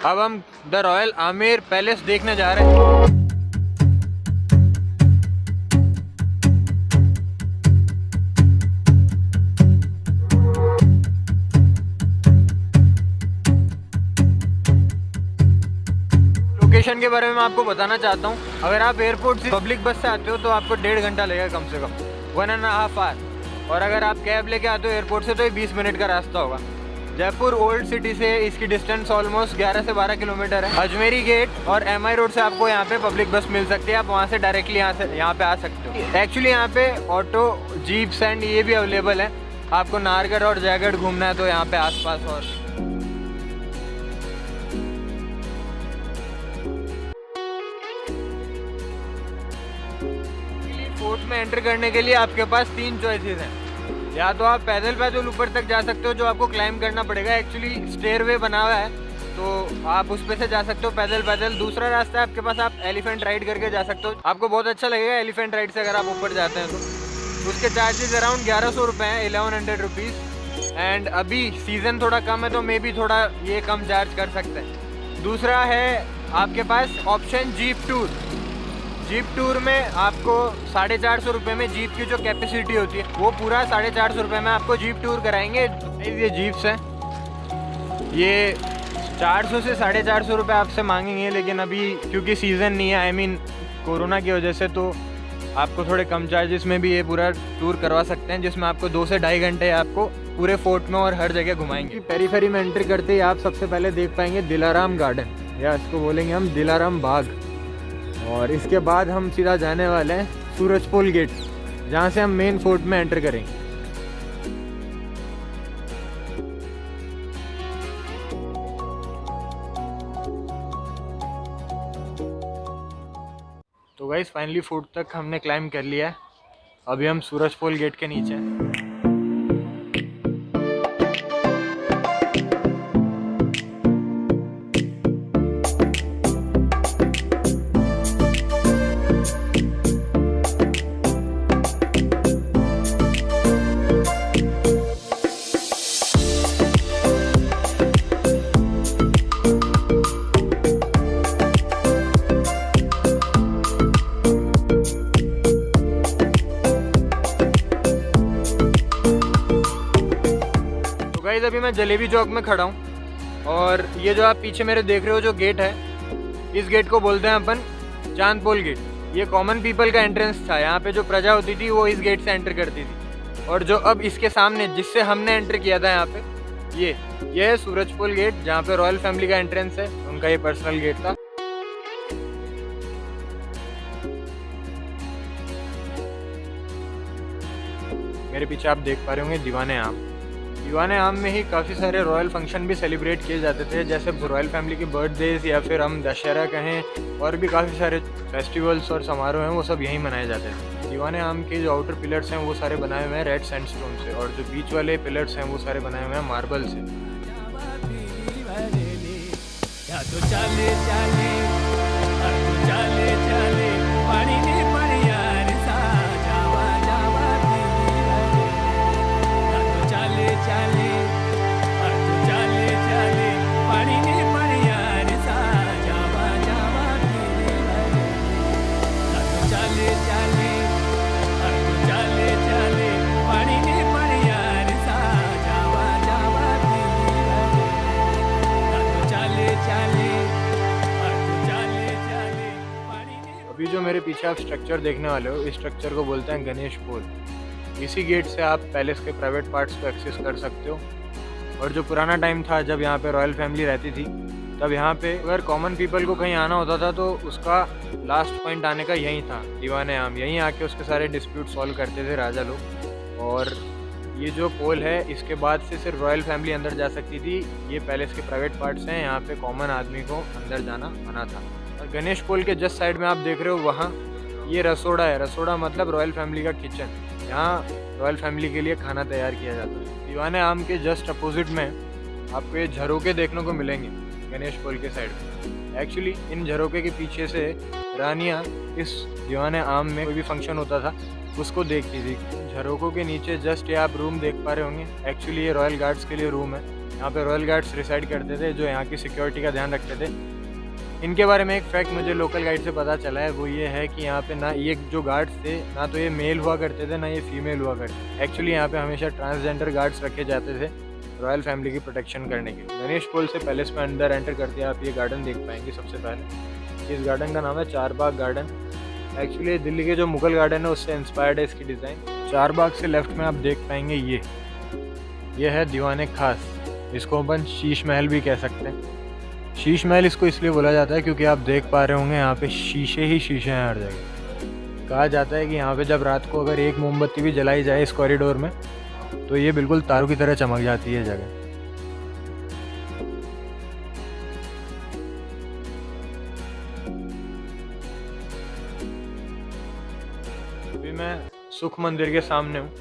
अब हम the royal Amer palace देखने जा रहे हैं। लोकेशन के बारे में मैं आपको बताना चाहता हूँ। अगर आप एयरपोर्ट से पब्लिक बस से आते हो तो आपको 1.5 घंटा लगेगा कम से कम, 1.5 आवर। और अगर आप कैब लेके आते हो एयरपोर्ट से तो ये 20 मिनट का रास्ता होगा। जयपुर ओल्ड सिटी से इसकी डिस्टेंस ऑलमोस्ट 11 से 12 किलोमीटर है। अजमेरी गेट और MI रोड से आपको यहाँ पे पब्लिक बस मिल सकती है, आप वहाँ से डायरेक्टली यहाँ पे आ सकते हो। एक्चुअली यहाँ पे ऑटो, जीप्स एंड ये भी अवेलेबल है। आपको नाहरगढ़ और जयगढ़ घूमना है तो यहाँ पे आसपास। और फोर्ट में एंटर करने के लिए आपके पास 3 चॉइसेस हैं। या तो आप पैदल ऊपर तक जा सकते हो, जो आपको क्लाइंब करना पड़ेगा। एक्चुअली स्टेयरवे बना हुआ है तो आप उस पे से जा सकते हो पैदल। दूसरा रास्ता है आपके पास, आप एलिफेंट राइड करके जा सकते हो। आपको बहुत अच्छा लगेगा एलिफेंट राइड से अगर आप ऊपर जाते हैं तो। उसके चार्जेस अराउंड 1100 रुपये हैं, 1100 रुपीज़। एंड अभी सीज़न थोड़ा कम है तो मे बी थोड़ा ये कम चार्ज कर सकते हैं। दूसरा है आपके पास option jeep tour. Jeep tour में आपको 450 रुपये में जीप की जो कैपेसिटी होती है वो पूरा 450 रुपये में आपको जीप टूर कराएंगे। ये जीप्स हैं, ये 400 से 450 रुपये आपसे मांगेंगे, लेकिन अभी क्योंकि सीज़न नहीं है, आई मीन कोरोना की वजह से, तो आपको थोड़े कम चार्जेस में भी ये पूरा टूर करवा सकते हैं, जिसमें आपको 2 से ढाई घंटे आपको पूरे फोर्ट में और हर जगह घुमाएंगे। पेरीफेरी में एंट्री करते ही आप सबसे पहले देख पाएंगे दिलाराम गार्डन, या इसको बोलेंगे हम दिलाराम बाग। और इसके बाद हम सीधा जाने वाले हैं सूरजपोल गेट, जहाँ से हम मेन फोर्ट में एंटर करेंगे। तो गाइस फाइनली फोर्ट तक हमने क्लाइंब कर लिया है। अभी हम सूरजपोल गेट के नीचे हैं। अभी मैं जलेबी चौक में खड़ा हूँ और ये जो आप पीछे मेरे देख रहे हो जो गेट है, इस गेट को बोलते हैं अपन चांदपोल गेट। ये कॉमन पीपल का एंट्रेंस था। यहाँ पे जो प्रजा होती थी वो इस गेट से एंटर करती थी। और जो अब इसके सामने जिससे हमने एंटर किया था यहाँ पे, ये है सूरजपोल गेट, जहाँ पे रॉयल फैमिली का एंट्रेंस है, उनका ये पर्सनल गेट था। मेरे पीछे आप देख पा रहे होंगे दीवाने आम। दीवाने आम में ही काफ़ी सारे रॉयल फंक्शन भी सेलिब्रेट किए जाते थे, जैसे रॉयल फैमिली की बर्थडेज या फिर हम दशहरा कहें, और भी काफ़ी सारे फेस्टिवल्स और समारोह हैं वो सब यहीं मनाए जाते थे। दीवाने आम के जो आउटर पिलर्स हैं वो सारे बनाए हुए हैं रेड सैंडस्टोन से, और जो बीच वाले पिलर्स हैं वो सारे बनाए हुए हैं मार्बल से। अभी जो मेरे पीछे आप स्ट्रक्चर देखने वाले हो, इस स्ट्रक्चर को बोलते हैं गणेश पोल। इसी गेट से आप पैलेस के प्राइवेट पार्ट्स को एक्सेस कर सकते हो। और जो पुराना टाइम था जब यहाँ पे रॉयल फैमिली रहती थी, तब यहाँ पे अगर कॉमन पीपल को कहीं आना होता था तो उसका लास्ट पॉइंट आने का यहीं था, दीवाने आम। यहीं आके उसके सारे डिस्प्यूट सॉल्व करते थे राजा लोग। और ये जो पोल है, इसके बाद से सिर्फ रॉयल फैमिली अंदर जा सकती थी। ये पैलेस के प्राइवेट पार्ट्स हैं, यहाँ पे कॉमन आदमी को अंदर जाना मना था। और गणेश पोल के जस्ट साइड में आप देख रहे हो, वहाँ ये रसोड़ा है। रसोड़ा मतलब रॉयल फैमिली का किचन। यहाँ रॉयल फैमिली के लिए खाना तैयार किया जाता है। दीवाने आम के जस्ट अपोजिट में आपको ये झरोके देखने को मिलेंगे गणेश पोल के साइड में। एक्चुअली इन झरोके के पीछे से रानियाँ इस दीवाने आम में कोई भी फंक्शन होता था उसको देखती थी। झरोकों के नीचे जस्ट ये आप रूम देख पा रहे होंगे, एक्चुअली ये रॉयल गार्ड्स के लिए रूम है। यहाँ पे रॉयल गार्ड्स रिसाइड करते थे जो यहाँ की सिक्योरिटी का ध्यान रखते थे। इनके बारे में एक फैक्ट मुझे लोकल गाइड से पता चला है, वो ये है कि यहाँ पे ना ये जो गार्ड्स थे ना तो ये मेल हुआ करते थे ना ये फीमेल हुआ करते थे। एक्चुअली यहाँ पे हमेशा ट्रांसजेंडर गार्ड्स रखे जाते थे रॉयल फैमिली की प्रोटेक्शन करने के लिए। गणेश पोल से पैलेस में अंदर एंटर करते हैं आप ये गार्डन देख पाएंगे। सबसे पहले इस गार्डन का नाम है चारबाग गार्डन। एक्चुअली दिल्ली के जो मुगल गार्डन है उससे इंस्पायर्ड है इसकी डिज़ाइन। चारबाग से लेफ्ट में आप देख पाएंगे ये है दीवाने खास, इसको अपन शीश महल भी कह सकते हैं। शीश महल इसको इसलिए बोला जाता है क्योंकि आप देख पा रहे होंगे यहाँ पे शीशे ही शीशे हैं हर जगह। कहा जाता है कि यहाँ पे जब रात को अगर एक मोमबत्ती भी जलाई जाए इस कॉरिडोर में तो ये बिल्कुल तारों की तरह चमक जाती है जगह। अभी मैं सुख मंदिर के सामने हूँ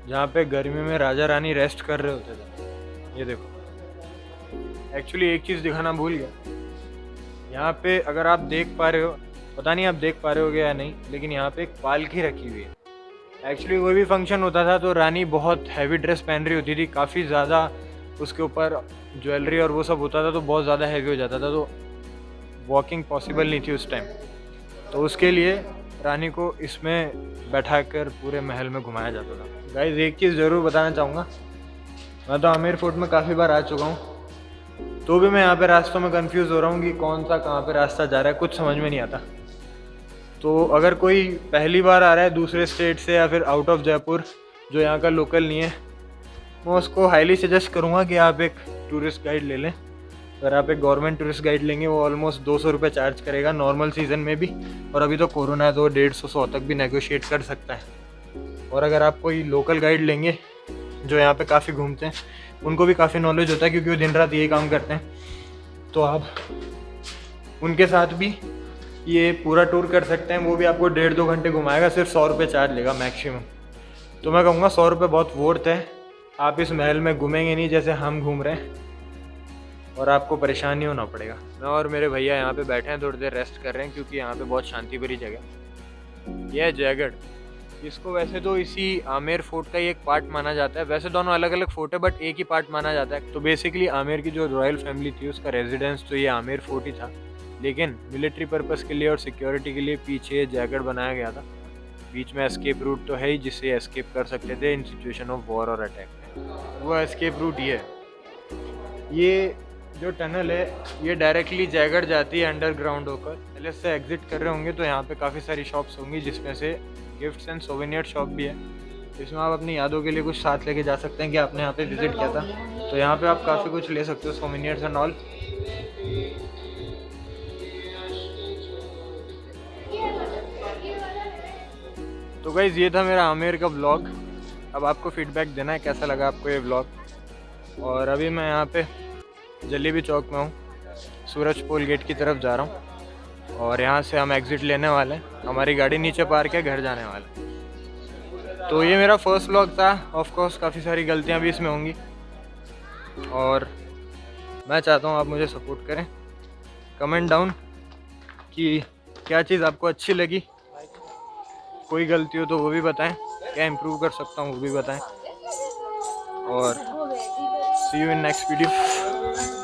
जहाँ पे गर्मी में राजा रानी रेस्ट कर रहे होते थे। ये देखो, एक्चुअली एक चीज़ दिखाना भूल गया। यहाँ पे अगर आप देख पा रहे हो, पता नहीं आप देख पा रहे हो या नहीं, लेकिन यहाँ पे एक पालकी रखी हुई है। एक्चुअली कोई भी फंक्शन होता था तो रानी बहुत हैवी ड्रेस पहन रही होती थी, काफ़ी ज़्यादा उसके ऊपर ज्वेलरी और वो सब होता था तो बहुत ज़्यादा हैवी हो जाता था, तो वॉकिंग पॉसिबल नहीं थी उस टाइम। तो उसके लिए रानी को इसमें बैठाकर पूरे महल में घुमाया जाता था। गाइस एक चीज़ ज़रूर बताना चाहूँगा, मैं तो आमेर फोर्ट में काफ़ी बार आ चुका हूँ तो भी मैं यहाँ पे रास्तों में कंफ्यूज हो रहा हूँ कि कौन सा कहाँ पे रास्ता जा रहा है, कुछ समझ में नहीं आता। तो अगर कोई पहली बार आ रहा है दूसरे स्टेट से या फिर आउट ऑफ जयपुर जो यहाँ का लोकल नहीं है, मैं उसको हाईली सजेस्ट करूँगा कि आप एक टूरिस्ट गाइड ले लें। अगर आप एक गवर्नमेंट टूरिस्ट गाइड लेंगे वो ऑलमोस्ट 200 रुपये चार्ज करेगा नॉर्मल सीज़न में भी, और अभी तो कोरोना है तो 150-100 तक भी नेगोशिएट कर सकता है। और अगर आप कोई लोकल गाइड लेंगे जो यहाँ पे काफ़ी घूमते हैं, उनको भी काफ़ी नॉलेज होता है क्योंकि वो दिन रात यही काम करते हैं, तो आप उनके साथ भी ये पूरा टूर कर सकते हैं। वो भी आपको 1.5-2 घंटे घुमाएगा, सिर्फ 100 रुपये चार्ज लेगा मैक्सिमम। तो मैं कहूँगा 100 रुपये बहुत वर्थ है। आप इस महल में घूमेंगे नहीं जैसे हम घूम रहे हैं और आपको परेशान नहीं होना पड़ेगा। मैं और मेरे भैया यहाँ पे बैठे हैं, थोड़ी देर रेस्ट कर रहे हैं क्योंकि यहाँ पे बहुत शांति भरी जगह। यह है जयगढ़। इसको वैसे तो इसी आमेर फोर्ट का ही एक पार्ट माना जाता है, वैसे दोनों अलग अलग फोर्ट है बट एक ही पार्ट माना जाता है। तो बेसिकली आमेर की जो रॉयल फैमिली थी उसका रेजिडेंस तो ये आमेर फोर्ट ही था, लेकिन मिलिट्री पर्पस के लिए और सिक्योरिटी के लिए पीछे जयगढ़ बनाया गया था। बीच में एस्केप रूट तो है ही जिससे एस्केप कर सकते थे इन सिचुएशन ऑफ वॉर और अटैक में। वो एस्केप रूट ये जो टनल है ये डायरेक्टली जयगढ़ जाती है अंडरग्राउंड होकर। पहले से एग्जिट कर रहे होंगे तो यहाँ पे काफ़ी सारी शॉप्स होंगी जिसमें से गिफ्ट्स एंड सोवेनियर शॉप भी है, इसमें आप अपनी यादों के लिए कुछ साथ लेके जा सकते हैं कि आपने यहाँ पे विजिट किया था। तो यहाँ पे आप काफ़ी कुछ ले सकते हो, सोवेनियर्स एंड ऑल। तो गाइस ये था मेरा आमेर का व्लॉग। अब आपको फीडबैक देना है कैसा लगा आपको ये व्लॉग। और अभी मैं यहाँ पे जलेबी चौक में हूँ, सूरज पोल गेट की तरफ जा रहा हूँ और यहाँ से हम एग्ज़िट लेने वाले हैं। हमारी गाड़ी नीचे पार्क है, घर जाने वाले। तो ये मेरा फर्स्ट व्लॉग था। ऑफ कोर्स काफ़ी सारी गलतियाँ भी इसमें होंगी और मैं चाहता हूँ आप मुझे सपोर्ट करें। कमेंट डाउन कि क्या चीज़ आपको अच्छी लगी, कोई गलती हो तो वो भी बताएं, क्या इम्प्रूव कर सकता हूँ वो भी बताएं। और सी यू इन नेक्स्ट वीडियो।